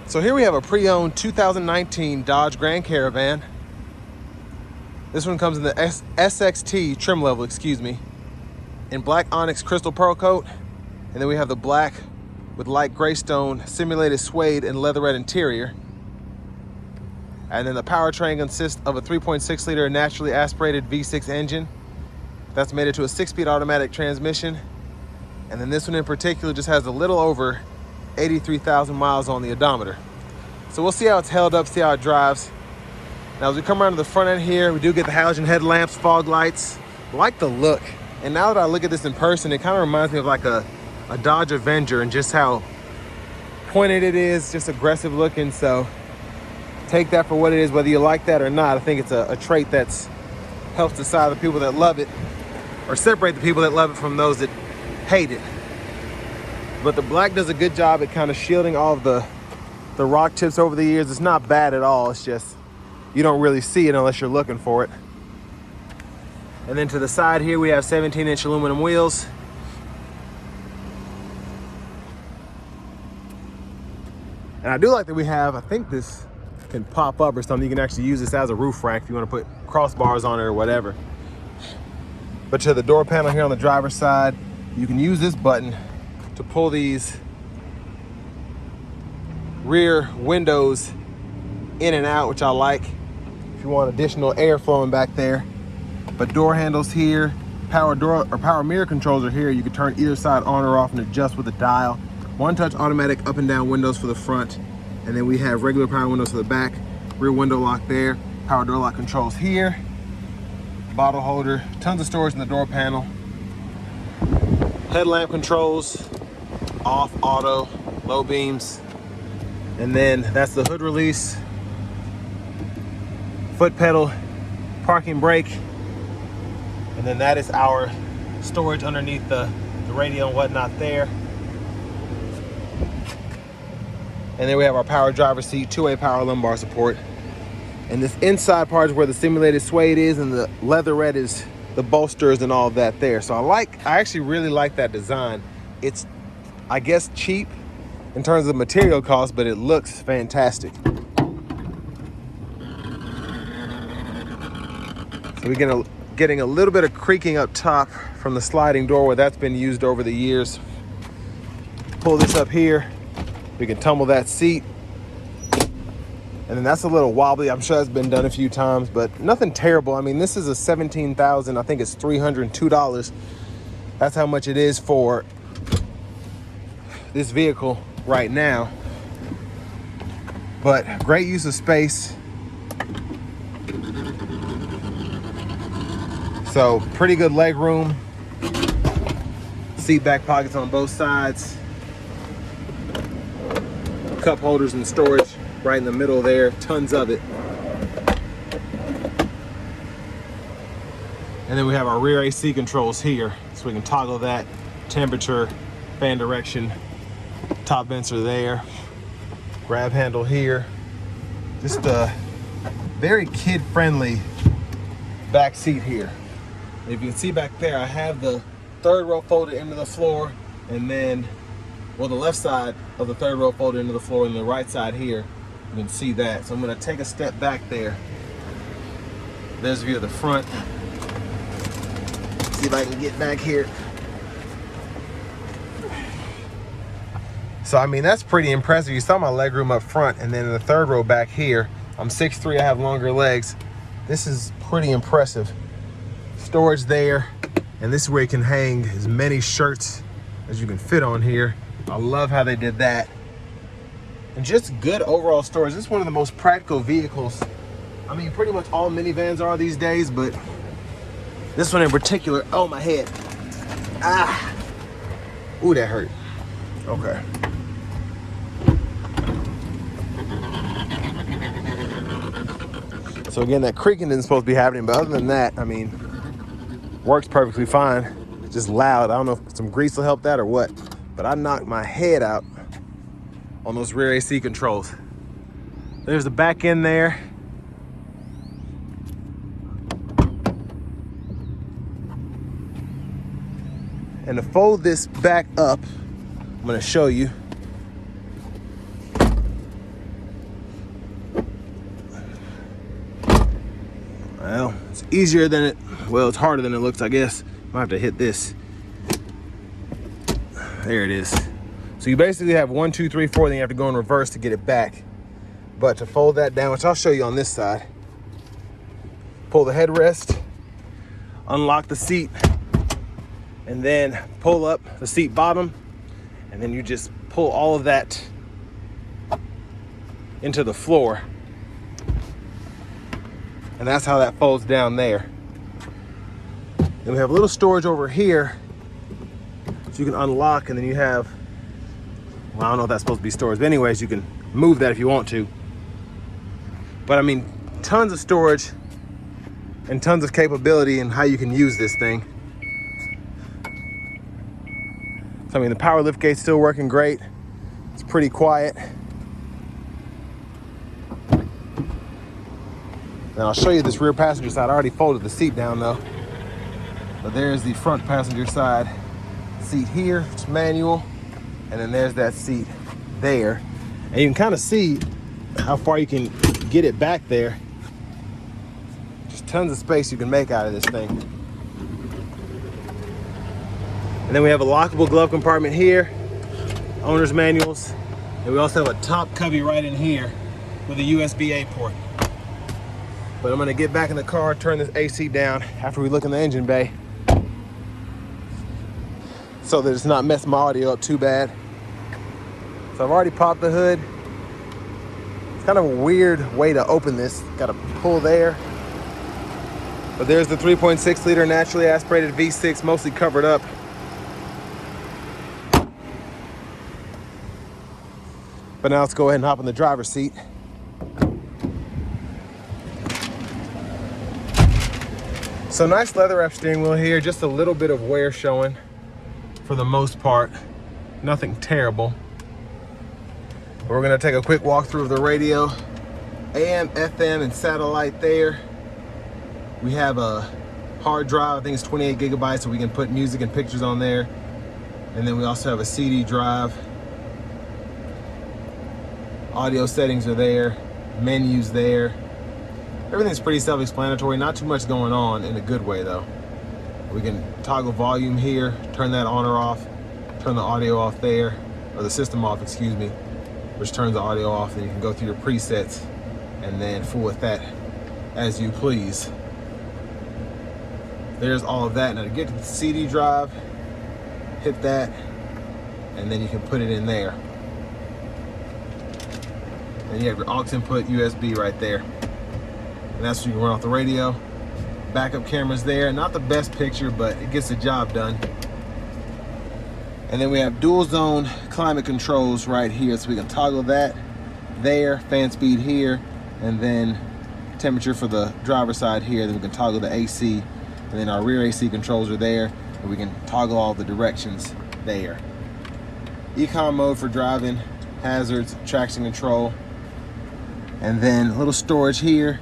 So here we have a pre-owned 2019 Dodge Grand Caravan. This one comes in the SXT trim level, in black onyx crystal pearl coat. And then we have the black with light gray stone, simulated suede and leatherette interior. And then the powertrain consists of a 3.6 liter naturally aspirated V6 engine. That's made it to a 6-speed automatic transmission. And then this one in particular just has a little over 83,000 miles on the odometer. So we'll see how it's held up, see how it drives. Now as we come around to the front end here, we do get the halogen headlamps, fog lights. I like the look. And now that I look at this in person, it kind of reminds me of like a Dodge Avenger and just how pointed it is, just aggressive looking. So take that for what it is, whether you like that or not. I think it's a trait that's helps decide the people that love it or separate the people that love it from those that hate it. But the black does a good job at kind of shielding all of the rock chips over the years. It's not bad at all. It's just you don't really see it unless you're looking for it. And then to the side here we have 17-inch aluminum wheels. And I do like that we have, I think this can pop up or something. You can actually use this as a roof rack if you want to put crossbars on it or whatever. But to the door panel here on the driver's side, you can use this button to pull these rear windows in and out, which I like if you want additional air flowing back there. But door handles here, power door or power mirror controls are here. You can turn either side on or off and adjust with a dial. One-touch automatic up and down windows for the front. And then we have regular power windows for the back, rear window lock there, power door lock controls here, bottle holder, tons of storage in the door panel. Headlamp controls, off, auto, low beams. And then that's the hood release, foot pedal, parking brake. And then that is our storage underneath the radio and whatnot there. And then we have our power driver's seat, two-way power lumbar support. And this inside part is where the simulated suede is, and the leatherette is the bolsters and all of that there. So I actually really like that design. It's, I guess, cheap in terms of material cost, but it looks fantastic. So we're getting a little bit of creaking up top from the sliding door where that's been used over the years. Pull this up here. We can tumble that seat. And then that's a little wobbly. I'm sure that's been done a few times, but nothing terrible. I mean, this is a $17,000, I think it's $302. That's how much it is for this vehicle right now. But great use of space. So pretty good leg room. Seat back pockets on both sides. Cup holders and storage right in the middle there, tons of it. And then we have our rear AC controls here, so we can toggle that, temperature, fan direction, top vents are there, grab handle here. Just a very kid-friendly back seat here. If you can see back there, I have the third row folded into the floor, and then, well, the left side of the third row folded into the floor, and the right side here, you can see that. So I'm gonna take a step back there. There's a view of the front. See if I can get back here. So, I mean, that's pretty impressive. You saw my leg room up front, and then in the third row back here, I'm 6'3", I have longer legs. This is pretty impressive. Storage there, and this is where you can hang as many shirts as you can fit on here. I love how they did that. And just good overall storage. This is one of the most practical vehicles. I mean, pretty much all minivans are these days, but this one in particular, oh, my head. Ah, ooh, that hurt. Okay. So again, that creaking isn't supposed to be happening, but other than that, I mean, works perfectly fine. Just loud. I don't know if some grease will help that or what, but I knocked my head out on those rear AC controls. There's the back end there. And to fold this back up, I'm gonna show you. Well, it's easier than it, well, it's harder than it looks, I guess. Might have to hit this. There it is. So you basically have 1, 2, 3, 4, then you have to go in reverse to get it back. But to fold that down, which I'll show you on this side, pull the headrest, unlock the seat, and then pull up the seat bottom, and then you just pull all of that into the floor. And that's how that folds down there. Then we have a little storage over here, so you can unlock, and then you have, well, I don't know if that's supposed to be storage, but anyways, you can move that if you want to. But I mean, tons of storage and tons of capability in how you can use this thing. So I mean, the power lift gate's still working great. It's pretty quiet. Now I'll show you this rear passenger side. I already folded the seat down though. But there's the front passenger side seat here. It's manual. And then there's that seat there. And you can kind of see how far you can get it back there. Just tons of space you can make out of this thing. And then we have a lockable glove compartment here, owner's manuals, and we also have a top cubby right in here with a USB-A port. But I'm gonna get back in the car, turn this AC down after we look in the engine bay, so that it's not messing my audio up too bad. So I've already popped the hood. It's kind of a weird way to open this. Gotta pull there. But there's the 3.6 liter naturally aspirated V6, mostly covered up. But now let's go ahead and hop in the driver's seat. So nice leather wrap steering wheel here, just a little bit of wear showing for the most part. Nothing terrible. We're gonna take a quick walkthrough of the radio. AM, FM, and satellite there. We have a hard drive, I think it's 28 gigabytes, so we can put music and pictures on there. And then we also have a CD drive. Audio settings are there, menus there. Everything's pretty self-explanatory, not too much going on in a good way though. We can toggle volume here, turn that on or off, turn the audio off there, or the system off, excuse me, which turns the audio off. Then you can go through your presets and then fool with that as you please. There's all of that. Now to get to the CD drive, hit that, and then you can put it in there. And you have your aux input USB right there. And that's what you can run off the radio. Backup camera's there. Not the best picture, but it gets the job done. And then we have dual zone climate controls right here. So we can toggle that there, fan speed here, and then temperature for the driver's side here. Then we can toggle the AC. And then our rear AC controls are there. And we can toggle all the directions there. Econ mode for driving, hazards, traction control. And then a little storage here,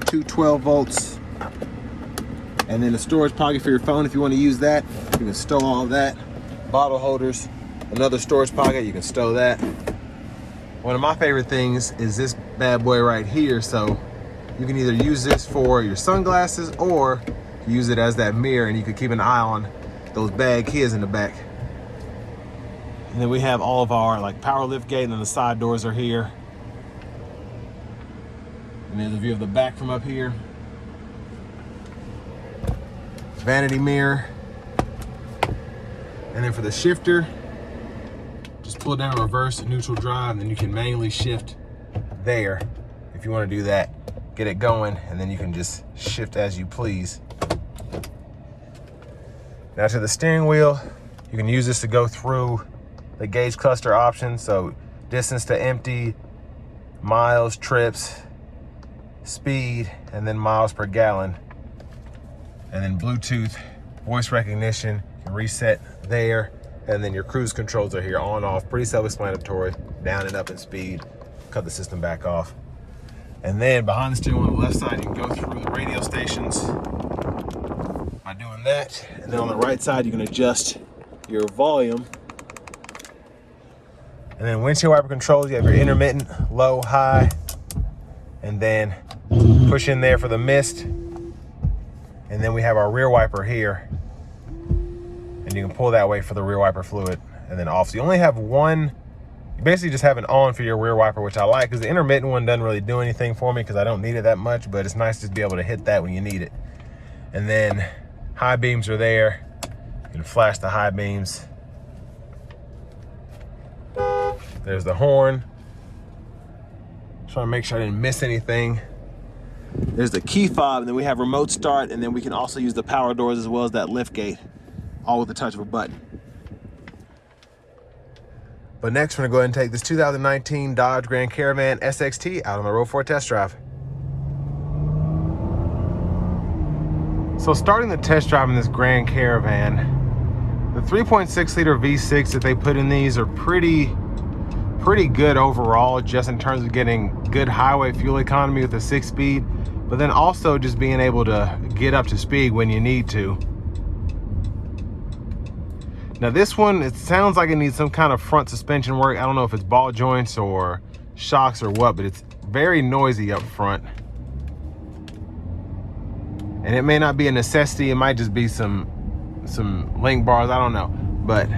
two 12 volts. And then a storage pocket for your phone if you want to use that. You can stow all of that. Bottle holders, another storage pocket, you can stow that. One of my favorite things is this bad boy right here. So you can either use this for your sunglasses or use it as that mirror, and you can keep an eye on those bad kids in the back. And then we have all of our like power lift gate, and then the side doors are here. And there's a view of the back from up here. Vanity mirror. And then for the shifter, just pull down reverse, neutral drive, and then you can manually shift there if you want to do that. Get it going, and then you can just shift as you please. Now to the steering wheel, you can use this to go through the gauge cluster options. So distance to empty, miles, trips, speed, and then miles per gallon. And then Bluetooth, voice recognition, you can reset there. And then your cruise controls are here, on, off, pretty self-explanatory, down and up in speed, cut the system back off. And then behind the steering wheel on the left side, you can go through the radio stations by doing that. And then on the right side, you can adjust your volume. And then windshield wiper controls, you have your intermittent, low, high, and then push in there for the mist. And then we have our rear wiper here. And you can pull that way for the rear wiper fluid and then off. So you only have one, you basically just have an on for your rear wiper, which I like because the intermittent one doesn't really do anything for me because I don't need it that much, but it's nice to be able to hit that when you need it. And then high beams are there. You can flash the high beams. There's the horn. Trying to make sure I didn't miss anything. There's the key fob, and then we have remote start, and then we can also use the power doors as well as that lift gate, all with the touch of a button. But next, we're gonna go ahead and take this 2019 Dodge Grand Caravan SXT out on the road for a test drive. So starting the test drive in this Grand Caravan, the 3.6 liter V6 that they put in these are pretty good overall, just in terms of getting good highway fuel economy with a 6-speed, but then also just being able to get up to speed when you need to. Now this one, it sounds like it needs some kind of front suspension work. I don't know if it's ball joints or shocks or what, but it's very noisy up front. And it may not be a necessity, it might just be some link bars, I don't know. But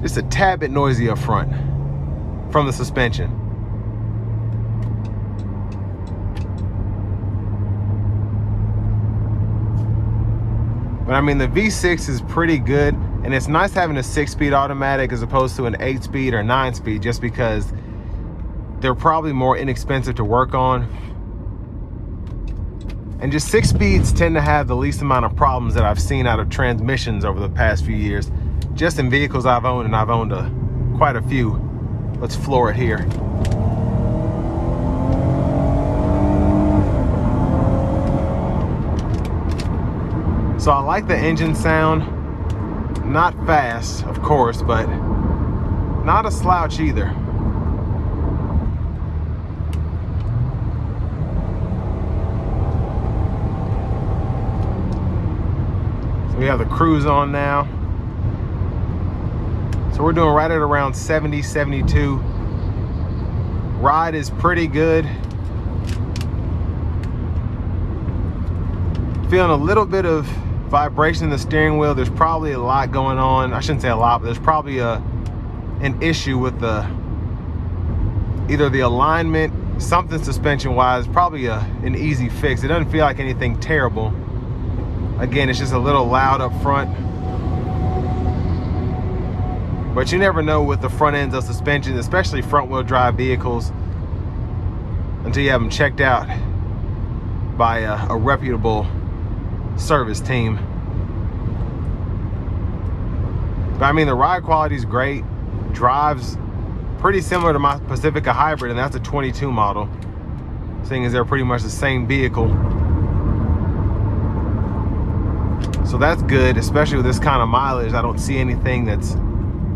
just a tad bit noisy up front from the suspension. But I mean, the V6 is pretty good, and it's nice having a 6-speed automatic as opposed to an 8-speed or 9-speed, just because they're probably more inexpensive to work on. And just 6 speeds tend to have the least amount of problems that I've seen out of transmissions over the past few years, just in vehicles I've owned, and I've owned quite a few. Let's floor it here. So I like the engine sound. Not fast, of course, but not a slouch either. So we have the cruise on now. So we're doing right at around 70, 72. Ride is pretty good. Feeling a little bit of vibration in the steering wheel. There's probably a lot going on. I shouldn't say a lot, but there's probably an issue with either the alignment, something suspension wise, probably an easy fix. It doesn't feel like anything terrible. Again, it's just a little loud up front. But you never know with the front ends of suspension, especially front wheel drive vehicles, until you have them checked out by a reputable service team. But I mean, the ride quality is great. Drives pretty similar to my Pacifica Hybrid, and that's a 22 model, seeing as they're pretty much the same vehicle. So that's good, especially with this kind of mileage. I don't see anything that's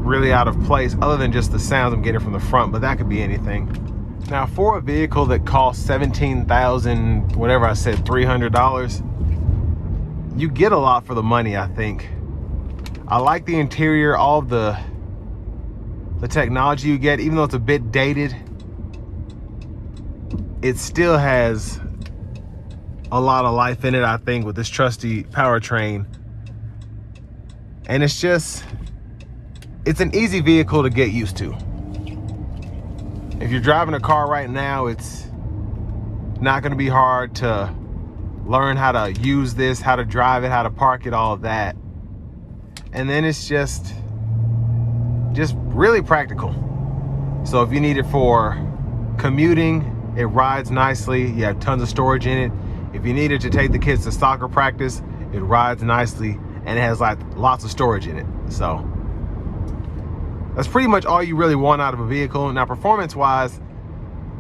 really out of place other than just the sounds I'm getting from the front, but that could be anything. Now, for a vehicle that costs $17,000, whatever I said, $300, you get a lot for the money, I think. I like the interior, all of the technology you get, even though it's a bit dated, it still has a lot of life in it, I think, with this trusty powertrain. And it's an easy vehicle to get used to. If you're driving a car right now, it's not gonna be hard to learn how to use this, how to drive it, how to park it, all of that. And then it's just really practical. So if you need it for commuting, it rides nicely. You have tons of storage in it. If you need it to take the kids to soccer practice, it rides nicely, and it has like lots of storage in it. So that's pretty much all you really want out of a vehicle. Now, performance wise,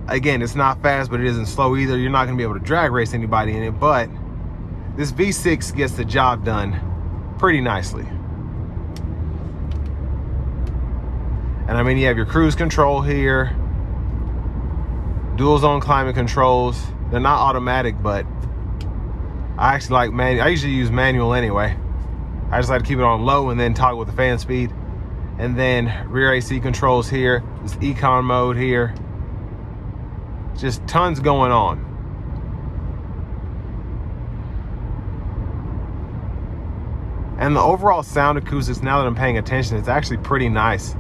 again, it's not fast, but it isn't slow either. You're not gonna be able to drag race anybody in it, but this V6 gets the job done pretty nicely. And I mean, you have your cruise control here, dual zone climate controls. They're not automatic, but I actually like manual. I usually use manual anyway. I just like to keep it on low and then toggle with the fan speed. And then rear AC controls here, this econ mode here. Just tons going on. And the overall sound acoustics, now that I'm paying attention, it's actually pretty nice.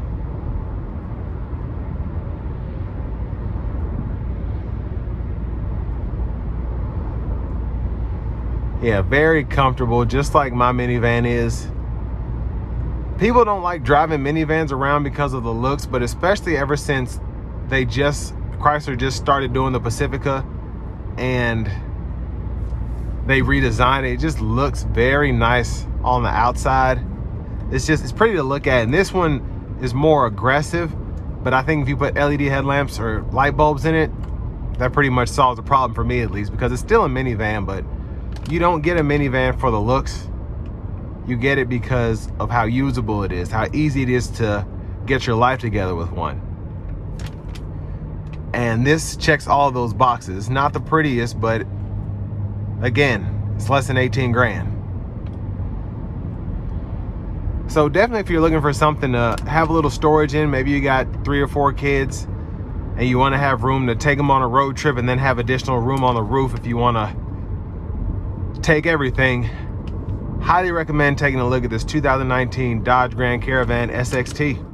Yeah, very comfortable, just like my minivan is. People don't like driving minivans around because of the looks, but especially ever since Chrysler just started doing the Pacifica and they redesigned it. It just looks very nice on the outside. It's pretty to look at. And this one is more aggressive, but I think if you put LED headlamps or light bulbs in it, that pretty much solves the problem for me, at least, because it's still a minivan, but you don't get a minivan for the looks. You get it because of how usable it is, how easy it is to get your life together with one. And this checks all of those boxes. It's not the prettiest, but again, it's less than 18 grand. So definitely if you're looking for something to have a little storage in, maybe you got 3 or 4 kids and you want to have room to take them on a road trip and then have additional room on the roof if you want to take everything, highly recommend taking a look at this 2019 Dodge Grand Caravan SXT.